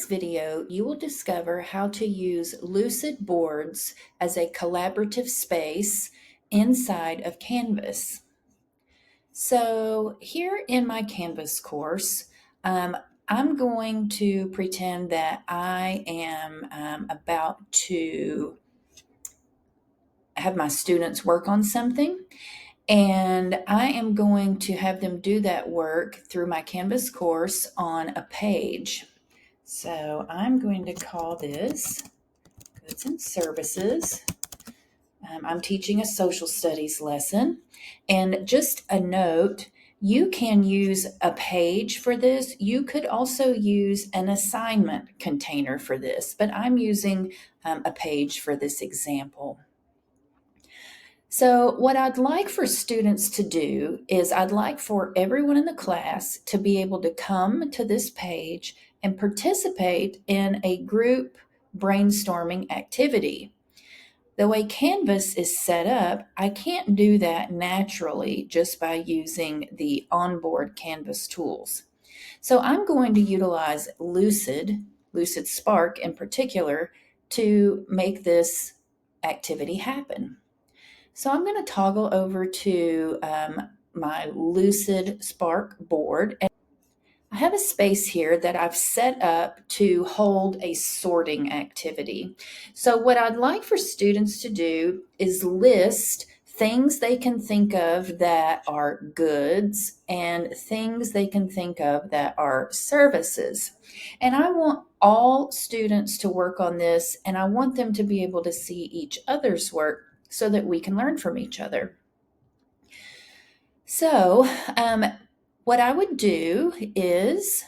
video, you will discover how to use Lucid boards as a collaborative space inside of Canvas. So here in my Canvas course, I'm going to pretend that I am about to have my students work on something, and I am going to have them do that work through my Canvas course on a page. So I'm going to call this Goods and Services. I'm teaching a social studies lesson. And just a note, you can use a page for this. You could also use an assignment container for this, but I'm using a page for this example. So what I'd like for students to do is I'd like for everyone in the class to be able to come to this page and participate in a group brainstorming activity. The way Canvas is set up, I can't do that naturally just by using the onboard Canvas tools. So I'm going to utilize Lucid Spark in particular, to make this activity happen. So I'm going to toggle over to my Lucid Spark board. And I have a space here that I've set up to hold a sorting activity. So what I'd like for students to do is list things they can think of that are goods and things they can think of that are services. And I want all students to work on this, and I want them to be able to see each other's work so that we can learn from each other. So what I would do is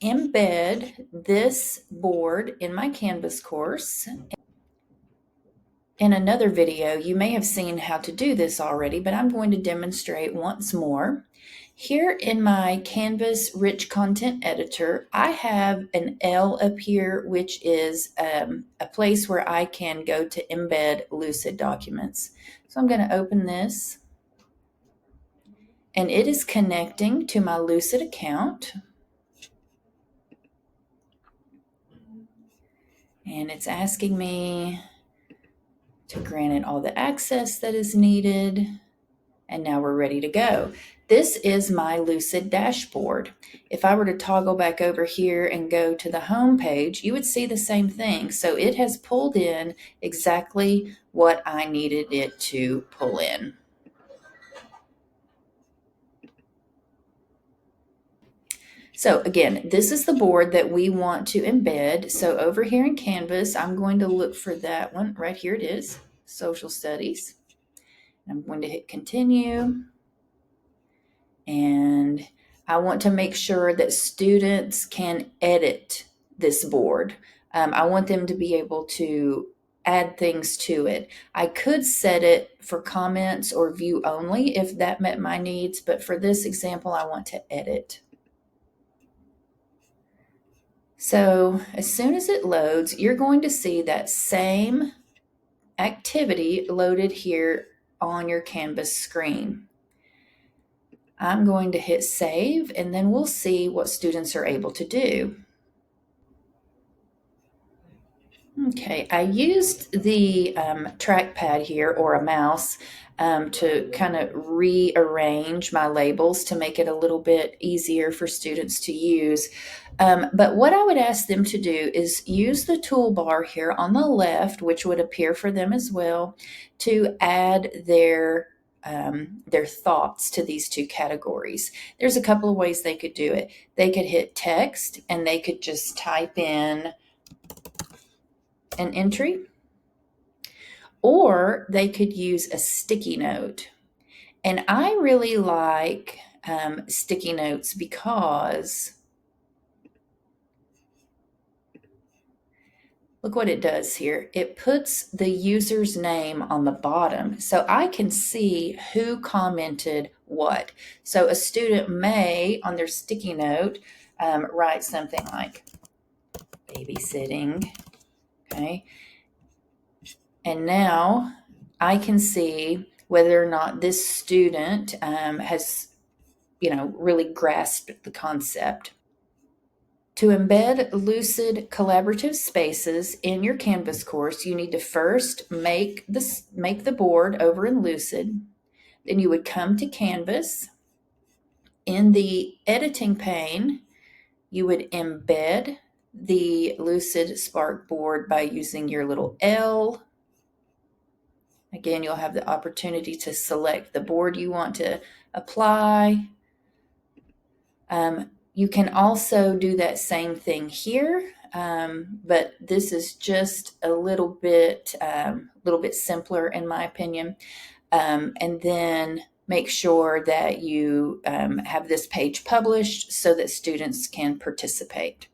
embed this board in my Canvas course. In another video, you may have seen how to do this already, but I'm going to demonstrate once more. Here in my Canvas Rich Content Editor, I have an L up here, which is a place where I can go to embed Lucid documents. So I'm going to open this, and it is connecting to my Lucid account. And it's asking me to grant it all the access that is needed. And now we're ready to go. This is my Lucid dashboard. If I were to toggle back over here and go to the home page, you would see the same thing. So it has pulled in exactly what I needed it to pull in. So again, this is the board that we want to embed. So over here in Canvas, I'm going to look for that one. Right here it is, Social Studies. I'm going to hit Continue. And I want to make sure that students can edit this board. I want them to be able to add things to it. I could set it for comments or view only if that met my needs, but for this example, I want to edit. So as soon as it loads, you're going to see that same activity loaded here on your Canvas screen. I'm going to hit save, and then we'll see what students are able to do. Okay, I used the trackpad here, or a mouse, to kind of rearrange my labels to make it a little bit easier for students to use. But what I would ask them to do is use the toolbar here on the left, which would appear for them as well, to add their thoughts to these two categories. There's a couple of ways they could do it. They could hit text, and they could just type in an entry, or they could use a sticky note. And I really like sticky notes because look what it does here. It puts the user's name on the bottom, so I can see who commented what. So a student may, on their sticky note, write something like babysitting. Okay. And now I can see whether or not this student has, really grasped the concept. To embed Lucid collaborative spaces in your Canvas course, you need to first make the board over in Lucid. Then you would come to Canvas. In the editing pane, you would embed the Lucid Spark board by using your little L. Again, you'll have the opportunity to select the board you want to apply. You can also do that same thing here, but this is just a little bit simpler in my opinion. And then make sure that you have this page published so that students can participate.